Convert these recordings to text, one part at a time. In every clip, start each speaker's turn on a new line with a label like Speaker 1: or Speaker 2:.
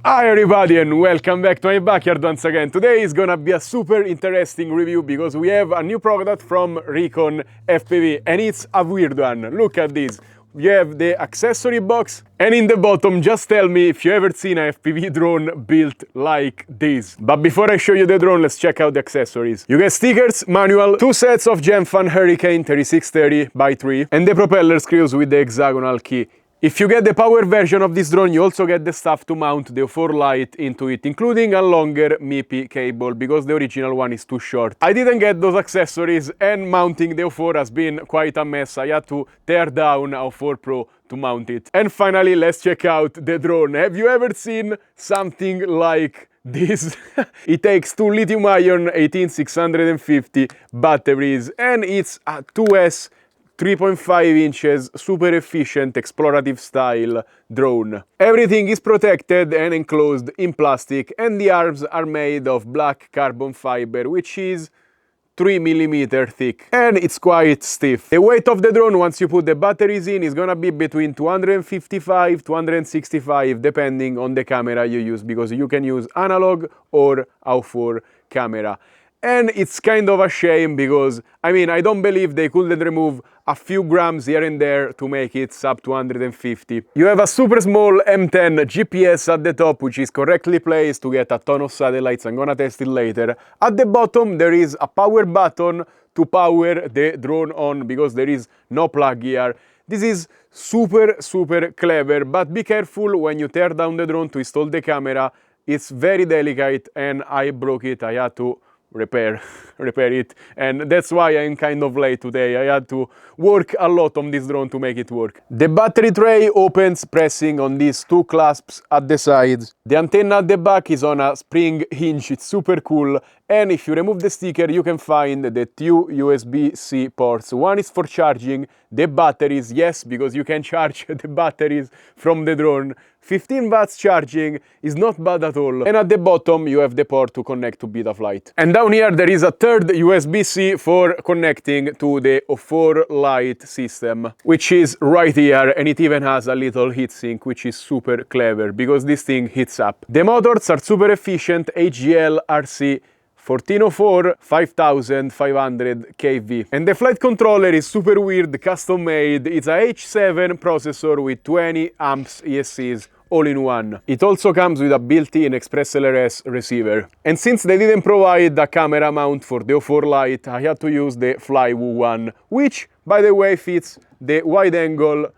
Speaker 1: Hi everybody and welcome back to my backyard once again. Today is gonna be a super interesting review because we have a new product from Rekon FPV and it's a weird one. Look at this. You have the accessory box and in the bottom just tell me if you ever seen a FPV drone built like this. But before I show you the drone, let's check out the accessories. You get stickers, manual, two sets of Gemfan Hurricane 3630x3 and the propeller screws with the hexagonal key. If you get the power version of this drone, you also get the stuff to mount the O4 light into it, including a longer MIPI cable, because the original one is too short. I didn't get those accessories, and mounting the O4 has been quite a mess. I had to tear down a O4 Pro to mount it. And finally, let's check out the drone. Have you ever seen something like this? It takes two lithium-ion 18650 batteries, and it's a 2S 3.5 inches, super efficient, explorative style drone. Everything is protected and enclosed in plastic and the arms are made of black carbon fiber, which is 3mm thick. And it's quite stiff. The weight of the drone, once you put the batteries in, is gonna be between 255 to 265, depending on the camera you use, because you can use analog or A4 camera. And it's kind of a shame because, I mean, I don't believe they couldn't remove a few grams here and there to make it sub 250. You have a super small M10 GPS at the top, which is correctly placed to get a ton of satellites. I'm gonna test it later. At the bottom, there is a power button to power the drone on because there is no plug here. This is super clever, but be careful when you tear down the drone to install the camera. It's very delicate and I broke it. I had to repair it, and that's why I'm kind of late today. I had to work a lot on this drone to make it work. The battery tray opens pressing on these two clasps at the sides. The antenna at the back is on a spring hinge. It's super cool, and if you remove the sticker you can find the two USB-C ports. One is for charging the batteries, yes, because you can charge the batteries from the drone. 15 watts charging is not bad at all. And at the bottom you have the port to connect to Betaflight. And down here there is a third USB-C for connecting to the O4 light system, which is right here, and it even has a little heatsink, which is super clever because this thing heats up. The motors are super efficient, HGL RC 1404 5500 kV. And the flight controller is super weird, custom made. It's a H7 processor with 20 amps ESCs all in one. It also comes with a built-in Express LRS receiver. And since they didn't provide a camera mount for the O4 light, I had to use the Flywoo one, which, by the way, fits the wide-angle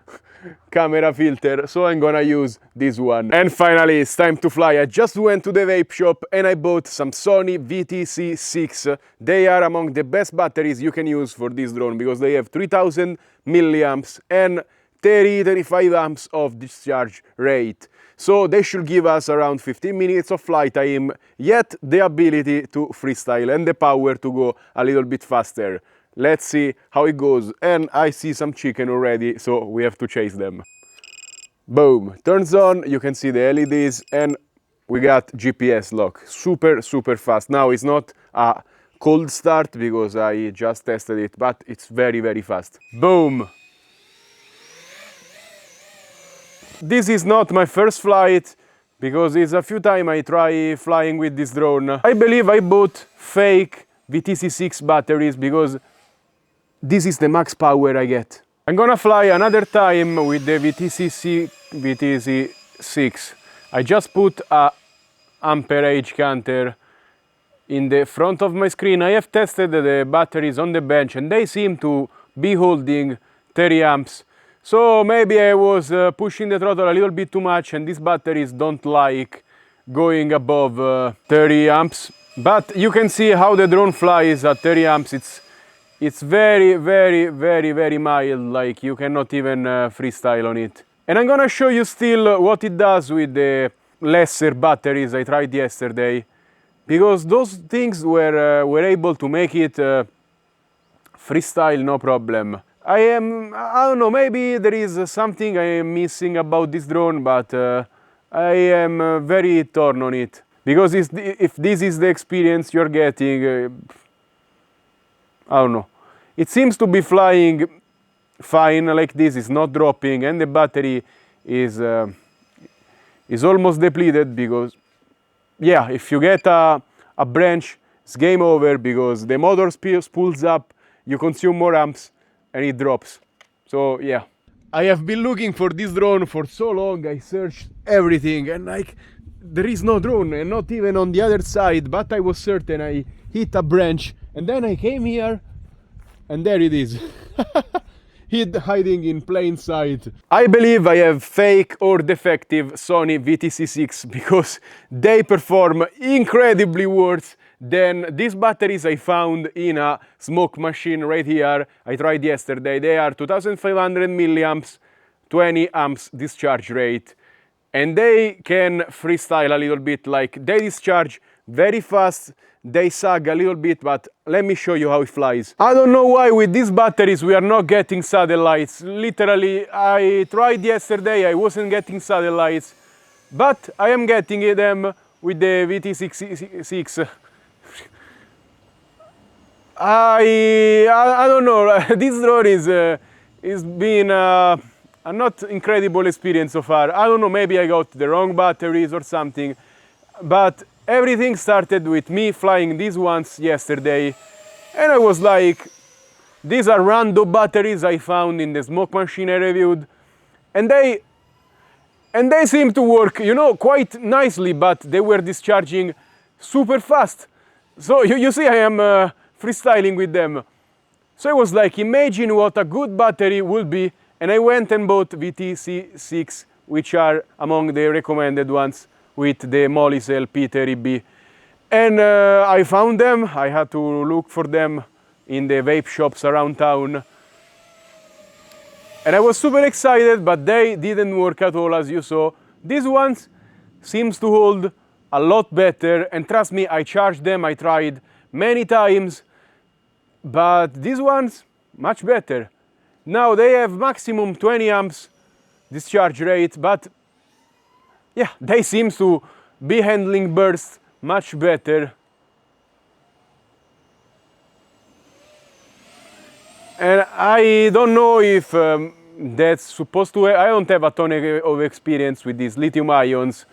Speaker 1: camera filter, so I'm gonna use this one. And finally, it's time to fly. I just went to the vape shop and I bought some Sony VTC6. They are among the best batteries you can use for this drone because they have 3000 milliamps and 30-35 amps of discharge rate. So they should give us around 15 minutes of flight time, yet the ability to freestyle and the power to go a little bit faster. Let's see how it goes. And I see some chicken already, so we have to chase them. Boom, turns on, you can see the LEDs, and we got GPS lock. Super fast. Now it's not a cold start because I just tested it, but it's very fast. Boom. This is not my first flight because it's a few times I try flying with this drone. I believe I bought fake VTC6 batteries because this is the max power I get. I'm gonna fly another time with the VTC6. I just put a amperage counter in the front of my screen. I have tested the batteries on the bench and they seem to be holding 30 amps. So maybe I was pushing the throttle a little bit too much and these batteries don't like going above 30 amps. But you can see how the drone flies at 30 amps. It's very mild, like you cannot even freestyle on it. And I'm gonna show you still what it does with the lesser batteries I tried yesterday, because those things were able to make it freestyle no problem. I don't know, maybe there is something I am missing about this drone, but I am very torn on it. Because if this is the experience you're getting, I don't know. It seems to be flying fine like this, it's not dropping, and the battery is is almost depleted because, yeah, if you get a branch, it's game over because the motor spools up, you consume more amps, and it drops. So yeah, I have been looking for this drone for so long. I searched everything, and like there is no drone, and not even on the other side. But I was certain I hit a branch, and then I came here, and there it is. Hiding in plain sight. I believe I have fake or defective Sony VTC6 because they perform incredibly worse than these batteries I found in a smoke machine right here. I tried yesterday. They are 2500 milliamps, 20 amps discharge rate, and they can freestyle a little bit. Like they discharge very fast, they sag a little bit, but let me show you how it flies. I don't know why with these batteries we are not getting satellites. Literally, I tried yesterday, I wasn't getting satellites, but I am getting them with the VT6. I don't know, this drone is been a not incredible experience so far. I don't know, maybe I got the wrong batteries or something, but everything started with me flying these ones yesterday, and I was like, these are random batteries I found in the smoke machine I reviewed, and they seem to work, you know, quite nicely, but they were discharging super fast. So you see I am freestyling with them. So I was like, imagine what a good battery would be, and I went and bought VTC6, which are among the recommended ones, with the Molicel P30B. And I found them. I had to look for them in the vape shops around town. And I was super excited, but they didn't work at all, as you saw. These ones seems to hold a lot better, and trust me, I charged them, I tried many times, but these ones, much better. Now they have maximum 20 amps discharge rate, but yeah, they seem to be handling bursts much better. And I don't know if that's supposed to... I don't have a ton of experience with these lithium ions.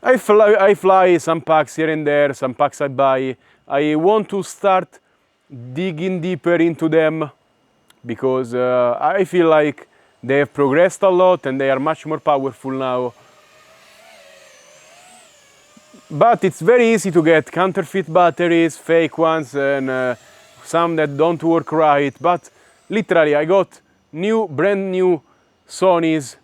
Speaker 1: I fly some packs here and there, some packs I buy. I want to start digging deeper into them because I feel like they have progressed a lot and they are much more powerful now. But it's very easy to get counterfeit batteries, fake ones, and some that don't work right. But literally, I got brand new Sonys,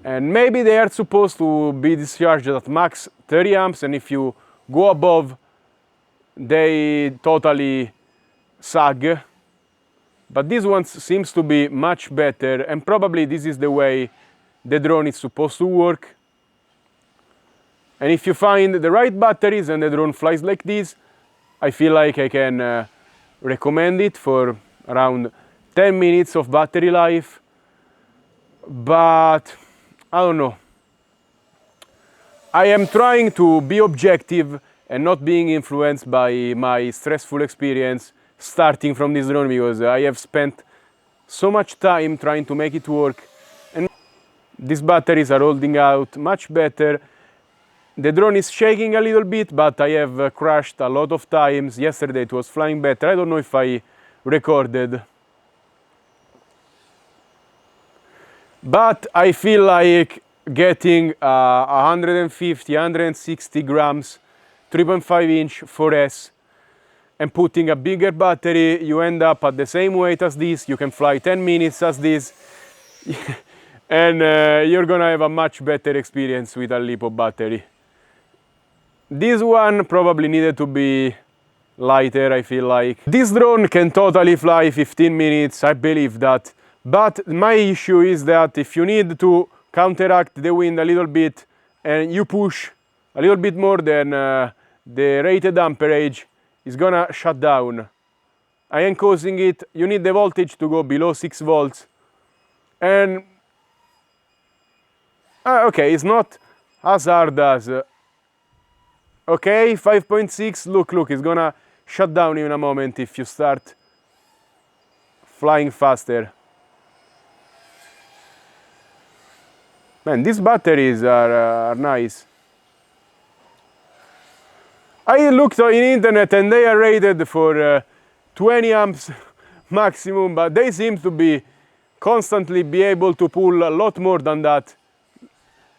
Speaker 1: and maybe they are supposed to be discharged at max 30 amps, and if you go above, they totally sag. But this one seems to be much better, and probably this is the way the drone is supposed to work. And if you find the right batteries and the drone flies like this, I feel like I can recommend it for around 10 minutes of battery life. But I don't know. I am trying to be objective and not being influenced by my stressful experience starting from this drone, because I have spent so much time trying to make it work, and these batteries are holding out much better. The drone is shaking a little bit, but I have crashed a lot of times. Yesterday it was flying better. I don't know if I recorded. But I feel like getting 150, 160 grams 3.5-inch 4S and putting a bigger battery, you end up at the same weight as this. You can fly 10 minutes as this. And you're gonna have a much better experience with a LiPo battery. This one probably needed to be lighter, I feel like. This drone can totally fly 15 minutes, I believe that. But my issue is that if you need to counteract the wind a little bit and you push a little bit more than the rated amperage, it's gonna shut down. I am causing it. You need the voltage to go below 6 volts. And okay, it's not as hard as okay, 5.6, look, it's gonna shut down in a moment if you start flying faster. Man, these batteries are nice. I looked on internet and they are rated for 20 amps maximum, but they seem to be constantly be able to pull a lot more than that.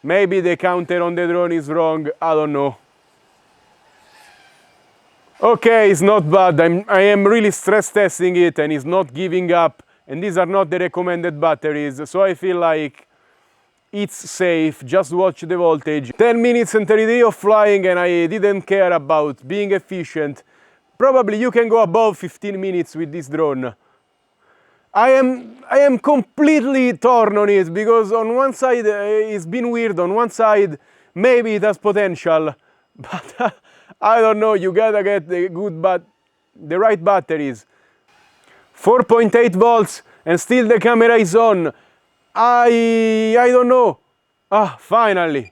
Speaker 1: Maybe the counter on the drone is wrong, I don't know. Okay, it's not bad. I am really stress testing it and it's not giving up. And these are not the recommended batteries, so I feel like it's safe. Just watch the voltage. 10 minutes and 30 days of flying and I didn't care about being efficient. Probably you can go above 15 minutes with this drone. I am completely torn on it because on one side it's been weird, on one side maybe it has potential, but I don't know, you gotta get the right batteries. 4.8 volts and still the camera is on. I don't know. Ah, finally,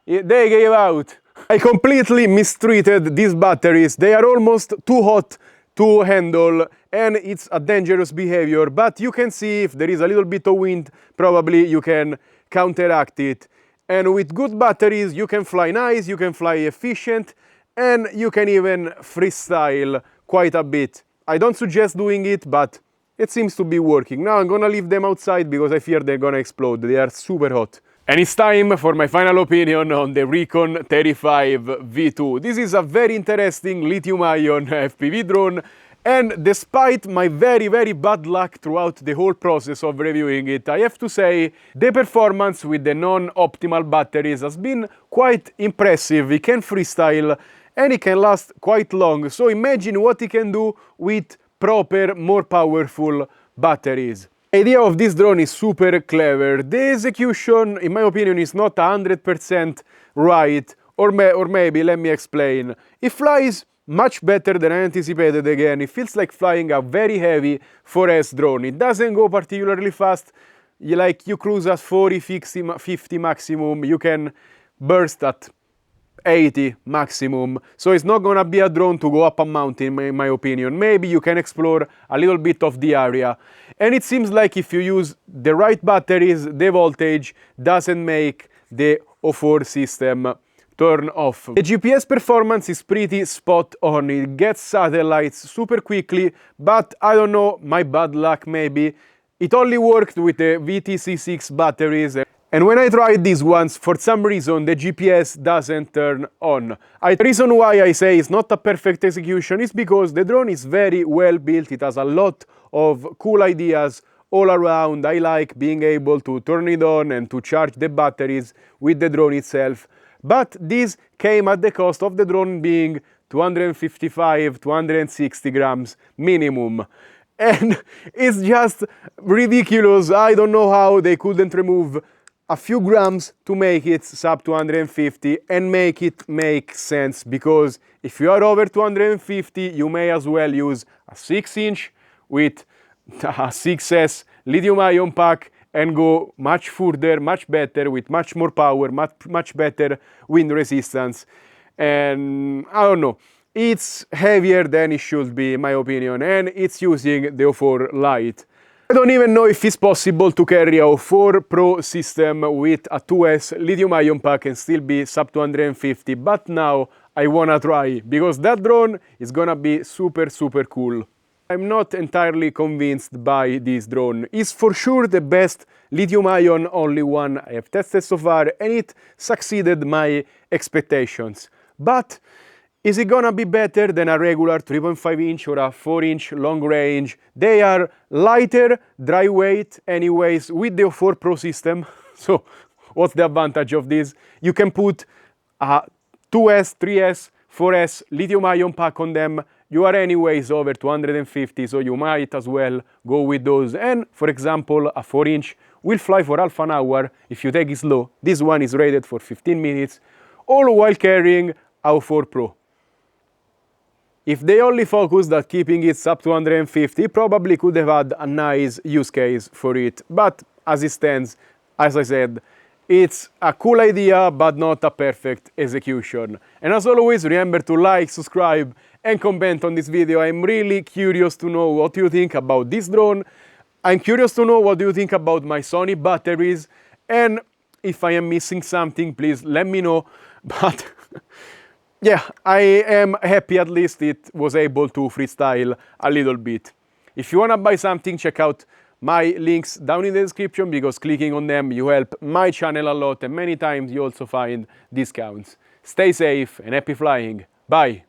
Speaker 1: they gave out. I completely mistreated these batteries. They are almost too hot to handle and it's a dangerous behavior, but you can see if there is a little bit of wind, probably you can counteract it. And with good batteries you can fly nice, you can fly efficient, and you can even freestyle quite a bit. I don't suggest doing it, but it seems to be working. Now I'm gonna leave them outside because I fear they're gonna explode. They are super hot. And it's time for my final opinion on the Rekon 35 V2. This is a very interesting lithium-ion FPV drone, and despite my very bad luck throughout the whole process of reviewing it, I have to say the performance with the non-optimal batteries has been quite impressive. It can freestyle and it can last quite long, so imagine what it can do with proper, more powerful batteries. The idea of this drone is super clever. The execution, in my opinion, is not 100% right, or maybe, let me explain. It flies much better than I anticipated again. It feels like flying a very heavy 4S drone. It doesn't go particularly fast. You cruise at 40, 50 maximum. You can burst at 80 maximum, so it's not gonna be a drone to go up a mountain in my opinion. Maybe you can explore a little bit of the area, and it seems like if you use the right batteries, the voltage doesn't make the O4 system turn off. The GPS performance is pretty spot on. It gets satellites super quickly, but I don't know, my bad luck maybe. It only worked with the VTC6 batteries. And when I tried these ones, for some reason the GPS doesn't turn on. The reason why I say it's not a perfect execution is because the drone is very well built. It has a lot of cool ideas all around. I like being able to turn it on and to charge the batteries with the drone itself. But this came at the cost of the drone being 255, 260 grams minimum. And it's just ridiculous. I don't know how they couldn't remove a few grams to make it sub 250 and make it make sense, because if you are over 250 you may as well use a 6-inch with a 6S lithium-ion pack and go much further, much better, with much more power, much better wind resistance. And I don't know, it's heavier than it should be in my opinion, and it's using the O4 Lite. I don't even know if it's possible to carry a 4 Pro system with a 2S lithium-ion pack and still be sub 250, but now I wanna try, because that drone is gonna be super cool. I'm not entirely convinced by this drone. It's for sure the best lithium-ion only one I have tested so far, and it succeeded my expectations. But is it gonna be better than a regular 3.5-inch or a 4-inch long range? They are lighter, dry weight anyways, with the 4 Pro system. So what's the advantage of this? You can put a 2S, 3S, 4S lithium-ion pack on them. You are anyways over 250, so you might as well go with those. And for example, a 4-inch will fly for half an hour if you take it slow. This one is rated for 15 minutes, all while carrying a 4 Pro. If they only focused on keeping it sub 250, probably could have had a nice use case for it. But as it stands, as I said, it's a cool idea, but not a perfect execution. And as always, remember to like, subscribe, and comment on this video. I'm really curious to know what you think about this drone. I'm curious to know what you think about my Sony batteries. And If I am missing something, please let me know. But yeah, I am happy at least it was able to freestyle a little bit. If you wanna buy something, check out my links down in the description, because clicking on them you help my channel a lot, and many times you also find discounts. Stay safe and happy flying. Bye!